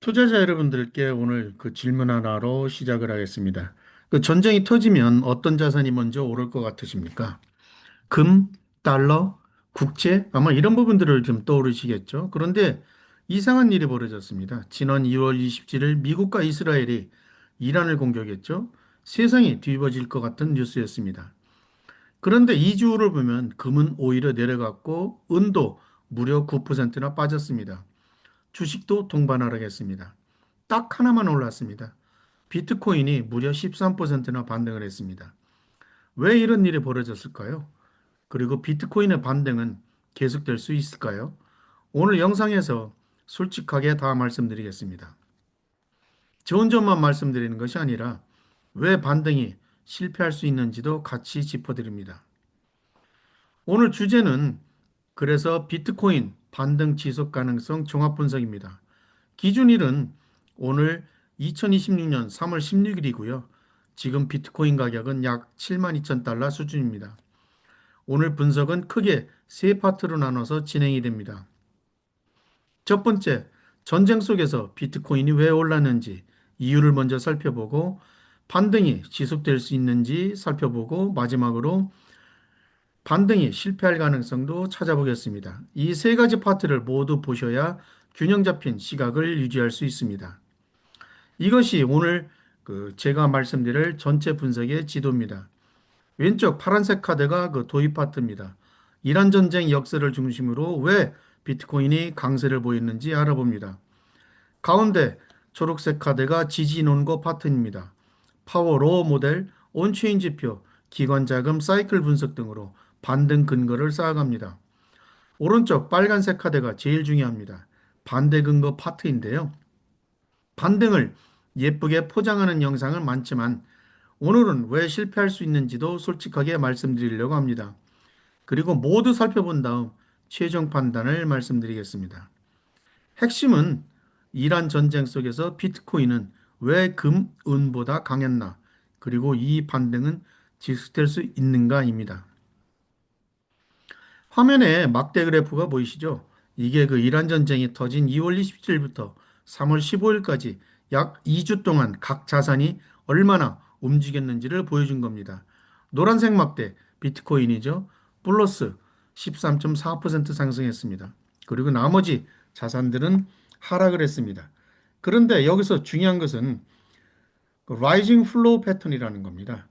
투자자 여러분들께 오늘 그 질문 하나로 시작을 하겠습니다. 그 전쟁이 터지면 어떤 자산이 먼저 오를 것 같으십니까? 금, 달러, 국채, 아마 이런 부분들을 좀 떠오르시겠죠. 그런데 이상한 일이 벌어졌습니다. 지난 2월 27일 미국과 이스라엘이 이란을 공격했죠. 세상이 뒤집어질 것 같은 뉴스였습니다. 그런데 이주를 보면 금은 오히려 내려갔고 은도 무려 9%나 빠졌습니다. 주식도 동반하락했습니다. 딱 하나만 올랐습니다. 비트코인이 무려 13%나 반등을 했습니다. 왜 이런 일이 벌어졌을까요? 그리고 비트코인의 반등은 계속될 수 있을까요? 오늘 영상에서 솔직하게 다 말씀드리겠습니다. 좋은 점만 말씀드리는 것이 아니라 왜 반등이 실패할 수 있는지도 같이 짚어드립니다. 오늘 주제는 그래서 비트코인 반등 지속 가능성 종합 분석입니다. 기준일은 오늘 2026년 3월 16일이고요. 지금 비트코인 가격은 약 72,000달러 수준입니다. 오늘 분석은 크게 세 파트로 나눠서 진행이 됩니다. 첫 번째, 전쟁 속에서 비트코인이 왜 올랐는지 이유를 먼저 살펴보고 반등이 지속될 수 있는지 살펴보고 마지막으로 반등이 실패할 가능성도 찾아보겠습니다. 이 세 가지 파트를 모두 보셔야 균형 잡힌 시각을 유지할 수 있습니다. 이것이 오늘 제가 말씀드릴 전체 분석의 지도입니다. 왼쪽 파란색 카드가 그 도입 파트입니다. 이란 전쟁 역사를 중심으로 왜 비트코인이 강세를 보이는지 알아봅니다. 가운데 초록색 카드가 지지 논거 파트입니다. 파워 로우 모델, 온체인 지표, 기관 자금 사이클 분석 등으로 반등 근거를 쌓아갑니다. 오른쪽 빨간색 카드가 제일 중요합니다. 반대 근거 파트인데요. 반등을 예쁘게 포장하는 영상은 많지만 오늘은 왜 실패할 수 있는지도 솔직하게 말씀드리려고 합니다. 그리고 모두 살펴본 다음 최종 판단을 말씀드리겠습니다. 핵심은 이란 전쟁 속에서 비트코인은 왜 금, 은보다 강했나? 그리고 이 반등은 지속될 수 있는가입니다. 화면에 막대 그래프가 보이시죠? 이게 그 이란 전쟁이 터진 2월 27일부터 3월 15일까지 약 2주 동안 각 자산이 얼마나 움직였는지를 보여준 겁니다. 노란색 막대 비트코인이죠. 플러스 13.4% 상승했습니다. 그리고 나머지 자산들은 하락을 했습니다. 그런데 여기서 중요한 것은 라이징 플로우 패턴이라는 겁니다.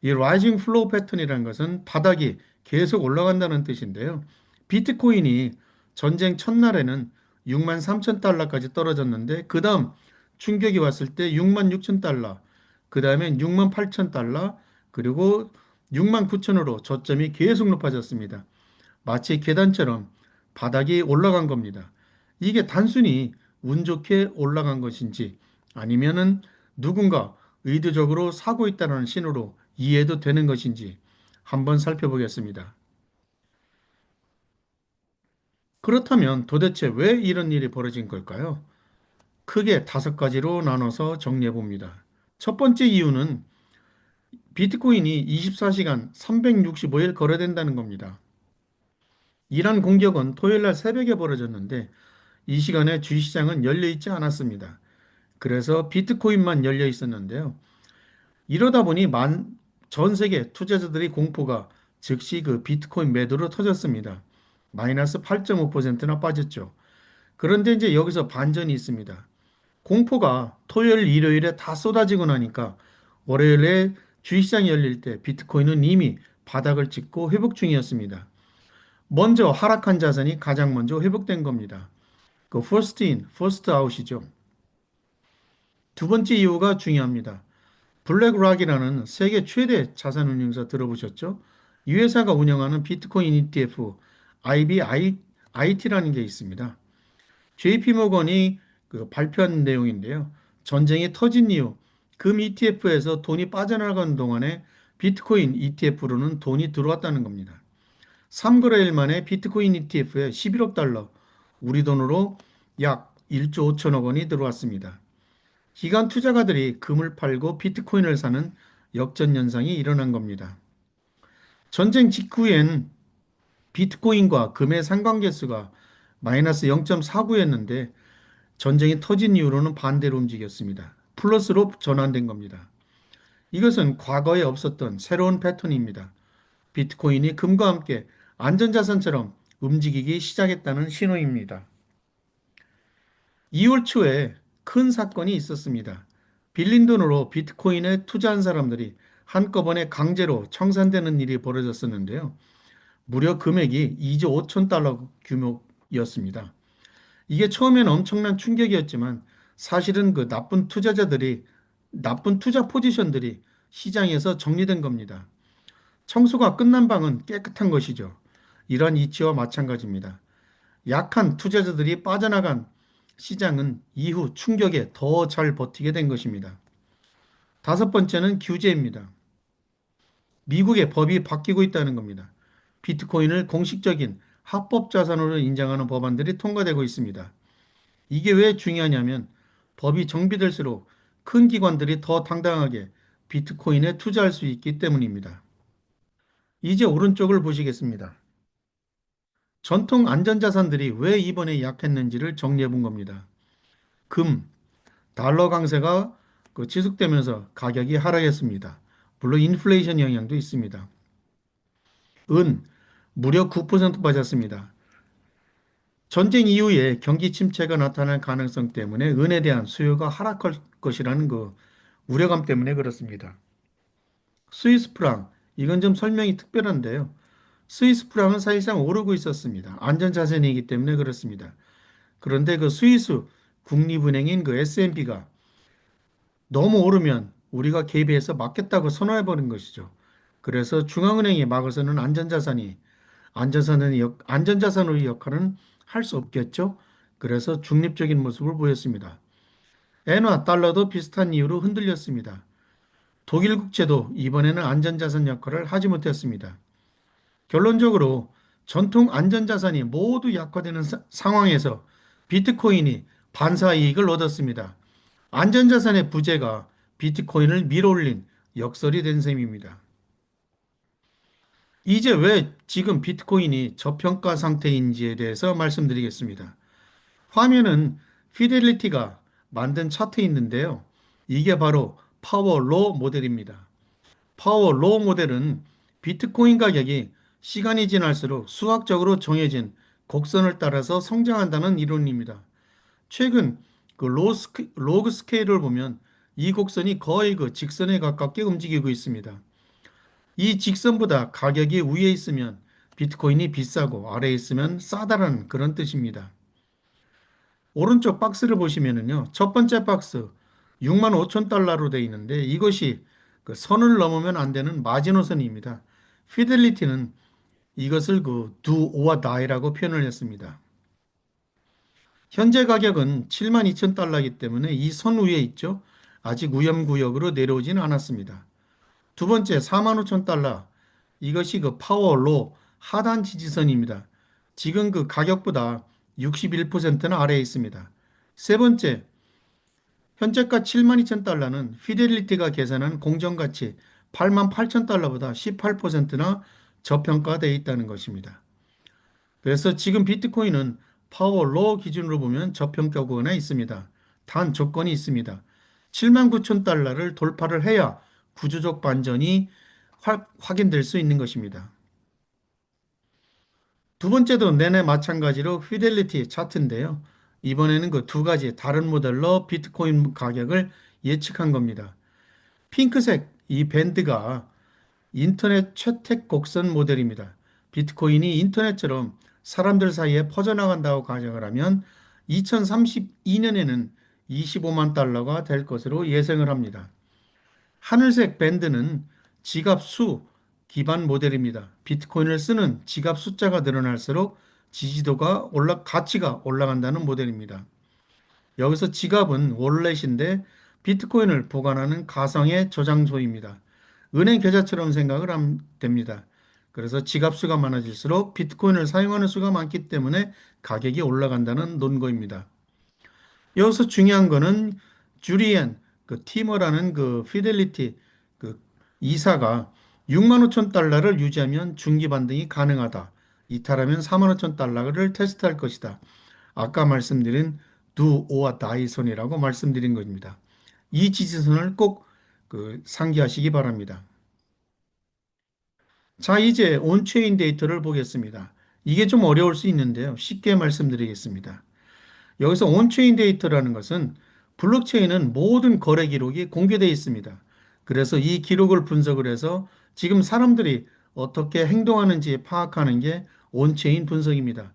이 라이징 플로우 패턴이라는 것은 바닥이 계속 올라간다는 뜻인데요. 비트코인이 전쟁 첫날에는 6만 3천 달러까지 떨어졌는데 그 다음 충격이 왔을 때 6만 6천 달러, 그 다음에 6만 8천 달러, 그리고 6만 9천으로 저점이 계속 높아졌습니다. 마치 계단처럼 바닥이 올라간 겁니다. 이게 단순히 운 좋게 올라간 것인지 아니면은 누군가 의도적으로 사고 있다는 신호로 이해도 되는 것인지 한번 살펴보겠습니다. 그렇다면 도대체 왜 이런 일이 벌어진 걸까요? 크게 다섯 가지로 나눠서 정리해 봅니다. 첫 번째 이유는 비트코인이 24시간 365일 거래된다는 겁니다. 이란 공격은 토요일 날 새벽에 벌어졌는데 이 시간에 주시장은 열려 있지 않았습니다. 그래서 비트코인만 열려 있었는데요. 이러다 보니 전 세계 투자자들이 공포가 즉시 그 비트코인 매도로 터졌습니다. 마이너스 8.5%나 빠졌죠. 그런데 이제 여기서 반전이 있습니다. 공포가 토요일, 일요일에 다 쏟아지고 나니까 월요일에 주식시장이 열릴 때 비트코인은 이미 바닥을 찍고 회복 중이었습니다. 먼저 하락한 자산이 가장 먼저 회복된 겁니다. 그 first in, first out이죠. 두 번째 이유가 중요합니다. 블랙락이라는 세계 최대 자산운용사 들어보셨죠? 이 회사가 운영하는 비트코인 ETF IBIT라는 게 있습니다. JP모건이 그 발표한 내용인데요. 전쟁이 터진 이후 금 ETF에서 돈이 빠져나가는 동안에 비트코인 ETF로는 돈이 들어왔다는 겁니다. 3거래일 만에 비트코인 ETF에 11억 달러, 우리 돈으로 약 1조 5천억 원이 들어왔습니다. 기관 투자가들이 금을 팔고 비트코인을 사는 역전 현상이 일어난 겁니다. 전쟁 직후엔 비트코인과 금의 상관계수가 마이너스 0.49였는데 전쟁이 터진 이후로는 반대로 움직였습니다. 플러스로 전환된 겁니다. 이것은 과거에 없었던 새로운 패턴입니다. 비트코인이 금과 함께 안전자산처럼 움직이기 시작했다는 신호입니다. 2월 초에 큰 사건이 있었습니다. 빌린 돈으로 비트코인에 투자한 사람들이 한꺼번에 강제로 청산되는 일이 벌어졌었는데요. 무려 금액이 2조 5천 달러 규모였습니다. 이게 처음에는 엄청난 충격이었지만 사실은 그 나쁜 투자 포지션들이 시장에서 정리된 겁니다. 청소가 끝난 방은 깨끗한 것이죠. 이런 이치와 마찬가지입니다. 약한 투자자들이 빠져나간 시장은 이후 충격에 더 잘 버티게 된 것입니다. 다섯 번째는 규제입니다. 미국의 법이 바뀌고 있다는 겁니다. 비트코인을 공식적인 합법 자산으로 인정하는 법안들이 통과되고 있습니다. 이게 왜 중요하냐면 법이 정비될수록 큰 기관들이 더 당당하게 비트코인에 투자할 수 있기 때문입니다. 이제 오른쪽을 보시겠습니다. 전통 안전자산들이 왜 이번에 약했는지를 정리해 본 겁니다. 금, 달러 강세가 지속되면서 가격이 하락했습니다. 물론 인플레이션 영향도 있습니다. 은, 무려 9% 빠졌습니다. 전쟁 이후에 경기 침체가 나타날 가능성 때문에 은에 대한 수요가 하락할 것이라는 그 우려감 때문에 그렇습니다. 스위스 프랑, 이건 좀 설명이 특별한데요. 스위스 프랑은 사실상 오르고 있었습니다. 안전자산이기 때문에 그렇습니다. 그런데 그 스위스 국립은행인 그 SNB가 너무 오르면 우리가 개입해서 막겠다고 선언해버린 것이죠. 그래서 중앙은행이 막아서는 안전자산의 역할은 할 수 없겠죠. 그래서 중립적인 모습을 보였습니다. 엔화 달러도 비슷한 이유로 흔들렸습니다. 독일 국채도 이번에는 안전자산 역할을 하지 못했습니다. 결론적으로 전통 안전자산이 모두 약화되는 상황에서 비트코인이 반사 이익을 얻었습니다. 안전자산의 부재가 비트코인을 밀어올린 역설이 된 셈입니다. 이제 왜 지금 비트코인이 저평가 상태인지에 대해서 말씀드리겠습니다. 화면은 피델리티가 만든 차트 있는데요. 이게 바로 파워로 모델입니다. 파워로 모델은 비트코인 가격이 시간이 지날수록 수학적으로 정해진 곡선을 따라서 성장한다는 이론입니다. 최근 그 로그 스케일을 보면 이 곡선이 거의 그 직선에 가깝게 움직이고 있습니다. 이 직선보다 가격이 위에 있으면 비트코인이 비싸고 아래에 있으면 싸다라는 그런 뜻입니다. 오른쪽 박스를 보시면은요. 첫 번째 박스 6만 5천 달러로 되어 있는데 이것이 그 선을 넘으면 안 되는 마지노선입니다. 피델리티는 이것을 그 do or die라고 표현을 했습니다. 현재 가격은 7만 2천 달러이기 때문에 이 선 위에 있죠. 아직 위험구역으로 내려오지는 않았습니다. 두 번째 4만 5천 달러. 이것이 그 파워로 하단 지지선입니다. 지금 그 가격보다 61%나 아래에 있습니다. 세 번째, 현재가 7만 2천 달러는 피델리티가 계산한 공정가치 8만 8천 달러보다 18%나 저평가되어 있다는 것입니다. 그래서 지금 비트코인은 파워로 기준으로 보면 저평가 구간에 있습니다. 단 조건이 있습니다. 7만 9천 달러를 돌파를 해야 구조적 반전이 확인될 수 있는 것입니다. 두 번째도 내내 마찬가지로 피델리티 차트인데요. 이번에는 그 두 가지 다른 모델로 비트코인 가격을 예측한 겁니다. 핑크색 이 밴드가 인터넷 채택 곡선 모델입니다. 비트코인이 인터넷처럼 사람들 사이에 퍼져나간다고 가정을 하면 2032년에는 25만 달러가 될 것으로 예상을 합니다. 하늘색 밴드는 지갑 수 기반 모델입니다. 비트코인을 쓰는 지갑 숫자가 늘어날수록 가치가 올라간다는 모델입니다. 여기서 지갑은 월렛인데 비트코인을 보관하는 가상의 저장소입니다. 은행 계좌처럼 생각을 하면 됩니다. 그래서 지갑 수가 많아질수록 비트코인을 사용하는 수가 많기 때문에 가격이 올라간다는 논거입니다. 여기서 중요한 거는 주리엔 티머라는 그 피델리티 그 이사가 6만 5천 달러를 유지하면 중기 반등이 가능하다. 이탈하면 4만 5천 달러를 테스트할 것이다. 아까 말씀드린 do or die 선이라고 말씀드린 겁니다. 이 지지선을 꼭 상기하시기 바랍니다. 자, 이제 온체인 데이터를 보겠습니다. 이게 좀 어려울 수 있는데요. 쉽게 말씀드리겠습니다. 여기서 온체인 데이터라는 것은 블록체인은 모든 거래 기록이 공개되어 있습니다. 그래서 이 기록을 분석을 해서 지금 사람들이 어떻게 행동하는지 파악하는 게 온체인 분석입니다.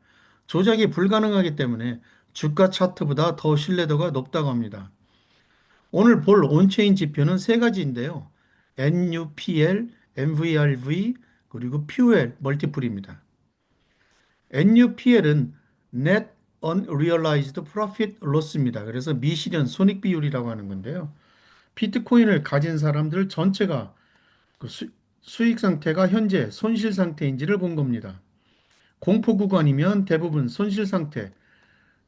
조작이 불가능하기 때문에 주가 차트보다 더 신뢰도가 높다고 합니다. 오늘 볼 온체인 지표는 세 가지인데요. NUPL, MVRV, 그리고 PUL 멀티플입니다. NUPL은 Net Unrealized Profit Loss입니다. 그래서 미실현 손익 비율이라고 하는 건데요. 비트코인을 가진 사람들 전체가 수익 상태가 현재 손실 상태인지를 본 겁니다. 공포 구간이면 대부분 손실 상태,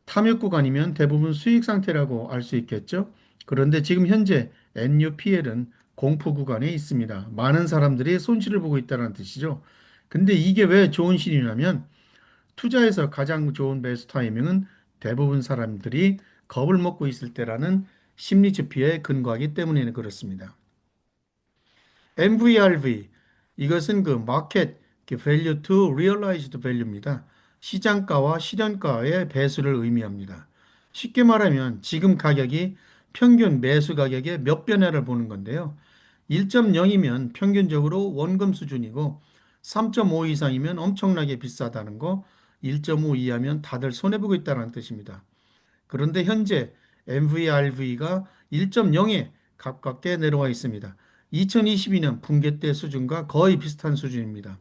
탐욕 구간이면 대부분 수익 상태라고 알 수 있겠죠. 그런데 지금 현재 NUPL은 공포 구간에 있습니다. 많은 사람들이 손실을 보고 있다는 뜻이죠. 근데 이게 왜 좋은 신이냐면 투자에서 가장 좋은 매수 타이밍은 대부분 사람들이 겁을 먹고 있을 때라는 심리 지표에 근거하기 때문에 그렇습니다. MVRV 이것은 그 Market Value to Realized Value입니다. 시장가와 실현가의 배수를 의미합니다. 쉽게 말하면 지금 가격이 평균 매수 가격의 몇 배나를 보는 건데요. 1.0이면 평균적으로 원금 수준이고 3.5 이상이면 엄청나게 비싸다는 거, 1.5 이하면 다들 손해보고 있다는 뜻입니다. 그런데 현재 MVRV가 1.0에 가깝게 내려와 있습니다. 2022년 붕괴 때 수준과 거의 비슷한 수준입니다.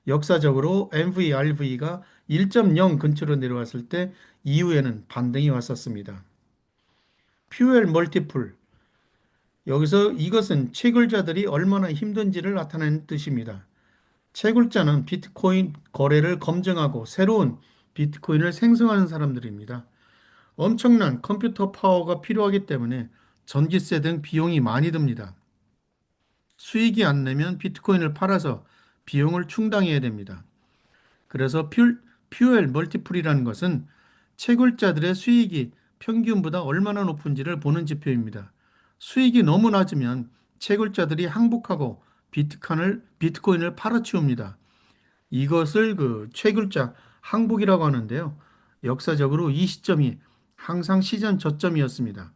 역사적으로 MVRV가 1.0 근처로 내려왔을 때 이후에는 반등이 왔었습니다. 퓨엘 멀티플 여기서 이것은 채굴자들이 얼마나 힘든지를 나타내는 뜻입니다. 채굴자는 비트코인 거래를 검증하고 새로운 비트코인을 생성하는 사람들입니다. 엄청난 컴퓨터 파워가 필요하기 때문에 전기세 등 비용이 많이 듭니다. 수익이 안 내면 비트코인을 팔아서 비용을 충당해야 됩니다. 그래서 퓨엘 멀티플이라는 것은 채굴자들의 수익이 평균보다 얼마나 높은지를 보는 지표입니다. 수익이 너무 낮으면 채굴자들이 항복하고 비트코인을 팔아치웁니다. 이것을 채굴자 항복이라고 하는데요. 역사적으로 이 시점이 항상 시전 저점이었습니다.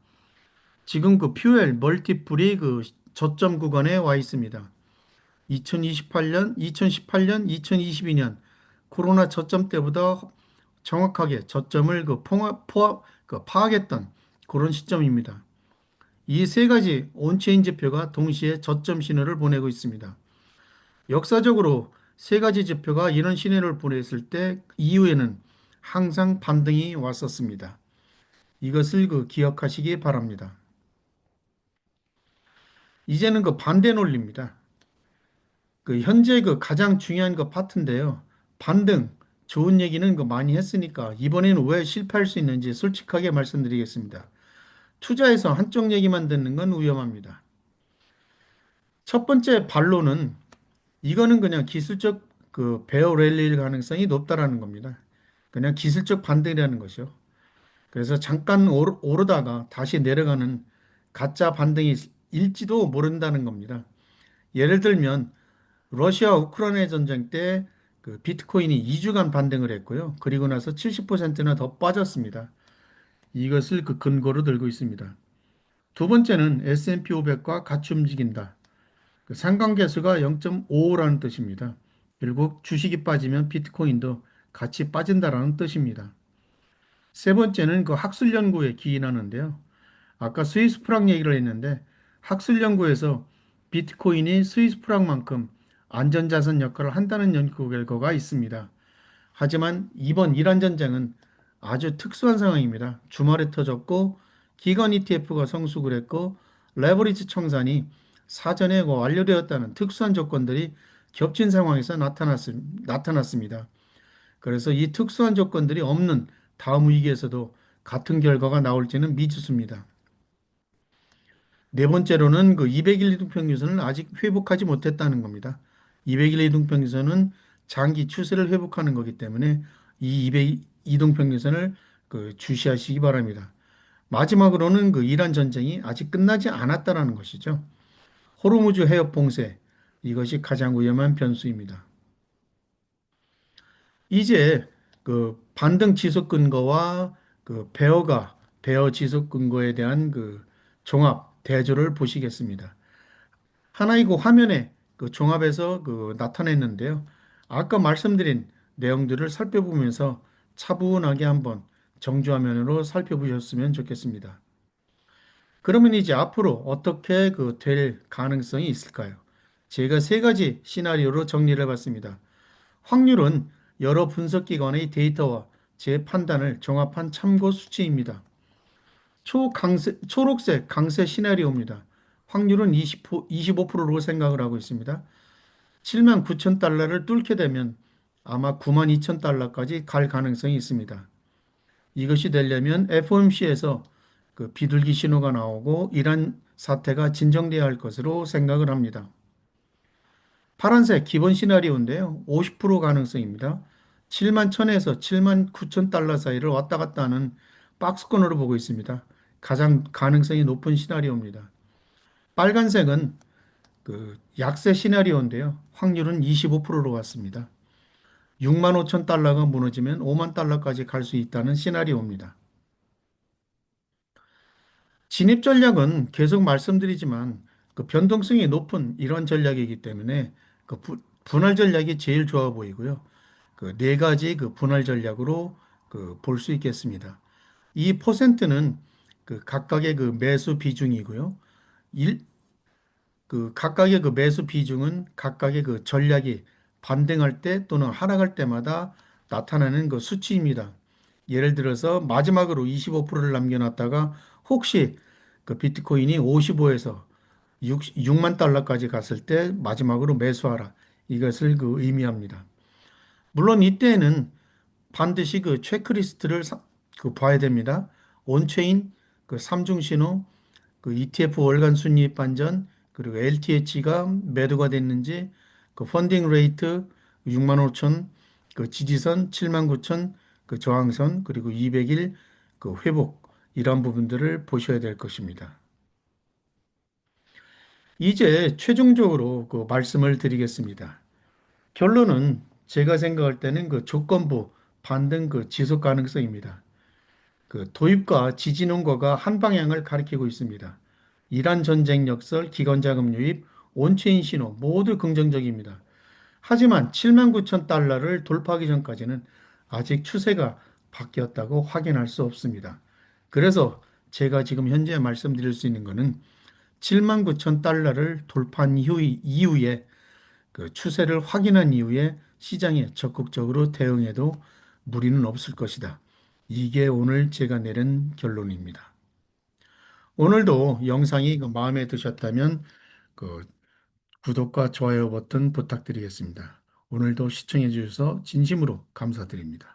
지금 퓨엘 멀티플이 저점 구간에 와 있습니다. 2028년, 2018년, 2022년 코로나 저점 때보다 정확하게 저점을 파악했던 그런 시점입니다. 이 세 가지 온체인 지표가 동시에 저점 신호를 보내고 있습니다. 역사적으로 세 가지 지표가 이런 신호를 보냈을 때 이후에는 항상 반등이 왔었습니다. 이것을 기억하시기 바랍니다. 이제는 반대 논리입니다. 현재 가장 중요한 파트인데요. 반등, 좋은 얘기는 많이 했으니까 이번에는 왜 실패할 수 있는지 솔직하게 말씀드리겠습니다. 투자에서 한쪽 얘기만 듣는 건 위험합니다. 첫 번째 반론은 이거는 그냥 기술적 베어 랠리일 가능성이 높다라는 겁니다. 그냥 기술적 반등이라는 것이요. 그래서 잠깐 오르다가 다시 내려가는 가짜 반등이 일지도 모른다는 겁니다. 예를 들면 러시아 우크라이나 전쟁 때 비트코인이 2주간 반등을 했고요. 그리고 나서 70%나 더 빠졌습니다. 이것을 근거로 들고 있습니다. 두 번째는 S&P 500과 같이 움직인다. 상관계수가 0.55라는 뜻입니다. 결국 주식이 빠지면 비트코인도 같이 빠진다라는 뜻입니다. 세 번째는 학술 연구에 기인하는데요. 아까 스위스 프랑 얘기를 했는데 학술 연구에서 비트코인이 스위스 프랑만큼 안전자산 역할을 한다는 연구 결과가 있습니다. 하지만 이번 이란 전쟁은 아주 특수한 상황입니다. 주말에 터졌고 기관 ETF가 성숙을 했고 레버리지 청산이 사전에 완료되었다는 특수한 조건들이 겹친 상황에서 나타났습니다. 그래서 이 특수한 조건들이 없는 다음 위기에서도 같은 결과가 나올지는 미지수입니다. 네 번째로는 200일 이동평균선을 아직 회복하지 못했다는 겁니다. 200일 이동평균선은 장기 추세를 회복하는 거기 때문에 이 200 이동평균선을 그 주시하시기 바랍니다. 마지막으로는 그 이란 전쟁이 아직 끝나지 않았다라는 것이죠. 호르무즈 해협 봉쇄, 이것이 가장 위험한 변수입니다. 이제 그 반등 지속 근거와 그 베어 지속 근거에 대한 그 종합 대조를 보시겠습니다. 하나 이거 화면에 그 종합해서 그 나타냈는데요. 아까 말씀드린 내용들을 살펴보면서 차분하게 한번 정주화면으로 살펴보셨으면 좋겠습니다. 그러면 이제 앞으로 어떻게 그 될 가능성이 있을까요? 제가 세 가지 시나리오로 정리를 해봤습니다. 확률은 여러 분석기관의 데이터와 제 판단을 종합한 참고 수치입니다. 초록색 강세 시나리오입니다. 확률은 25%로 생각을 하고 있습니다. 7만 9천 달러를 뚫게 되면 아마 9만 2천 달러까지 갈 가능성이 있습니다. 이것이 되려면 FOMC에서 그 비둘기 신호가 나오고 이란 사태가 진정돼야 할 것으로 생각을 합니다. 파란색 기본 시나리오인데요. 50% 가능성입니다. 7만 1천에서 7만 9천 달러 사이를 왔다 갔다 하는 박스권으로 보고 있습니다. 가장 가능성이 높은 시나리오입니다. 빨간색은 그 약세 시나리오인데요. 확률은 25%로 왔습니다. 6만 5천 달러가 무너지면 5만 달러까지 갈 수 있다는 시나리오입니다. 진입 전략은 계속 말씀드리지만 그 변동성이 높은 이런 전략이기 때문에 그 분할 전략이 제일 좋아 보이고요. 그 네 가지 그 분할 전략으로 그 볼 수 있겠습니다. 이 퍼센트는 그 각각의 그 매수 비중이고요. 그 각각의 그 매수 비중은 각각의 그 전략이 반등할 때 또는 하락할 때마다 나타나는 그 수치입니다. 예를 들어서 마지막으로 25%를 남겨놨다가 혹시 그 비트코인이 55에서 6만 달러까지 갔을 때 마지막으로 매수하라. 이것을 그 의미합니다. 물론 이때에는 반드시 그 체크리스트를 그 봐야 됩니다. 온체인 그 삼중 신호, 그 ETF 월간 순이익 반전, 그리고 LTH가 매도가 됐는지, 그 펀딩 레이트 6만 5천, 그 지지선 7만 9천, 그 저항선, 그리고 200일 그 회복, 이런 부분들을 보셔야 될 것입니다. 이제 최종적으로 그 말씀을 드리겠습니다. 결론은 제가 생각할 때는 그 조건부 반등 그 지속 가능성입니다. 그 도입과 지진혼과가 한 방향을 가리키고 있습니다. 이란 전쟁 역설, 기관 자금 유입, 온체인 신호 모두 긍정적입니다. 하지만 7만 9천 달러를 돌파하기 전까지는 아직 추세가 바뀌었다고 확인할 수 없습니다. 그래서 제가 지금 현재 말씀드릴 수 있는 것은 7만 9천 달러를 돌파한 이후에 그 추세를 확인한 이후에 시장에 적극적으로 대응해도 무리는 없을 것이다. 이게 오늘 제가 내린 결론입니다. 오늘도 영상이 그 마음에 드셨다면 그 구독과 좋아요 버튼 부탁드리겠습니다. 오늘도 시청해 주셔서 진심으로 감사드립니다.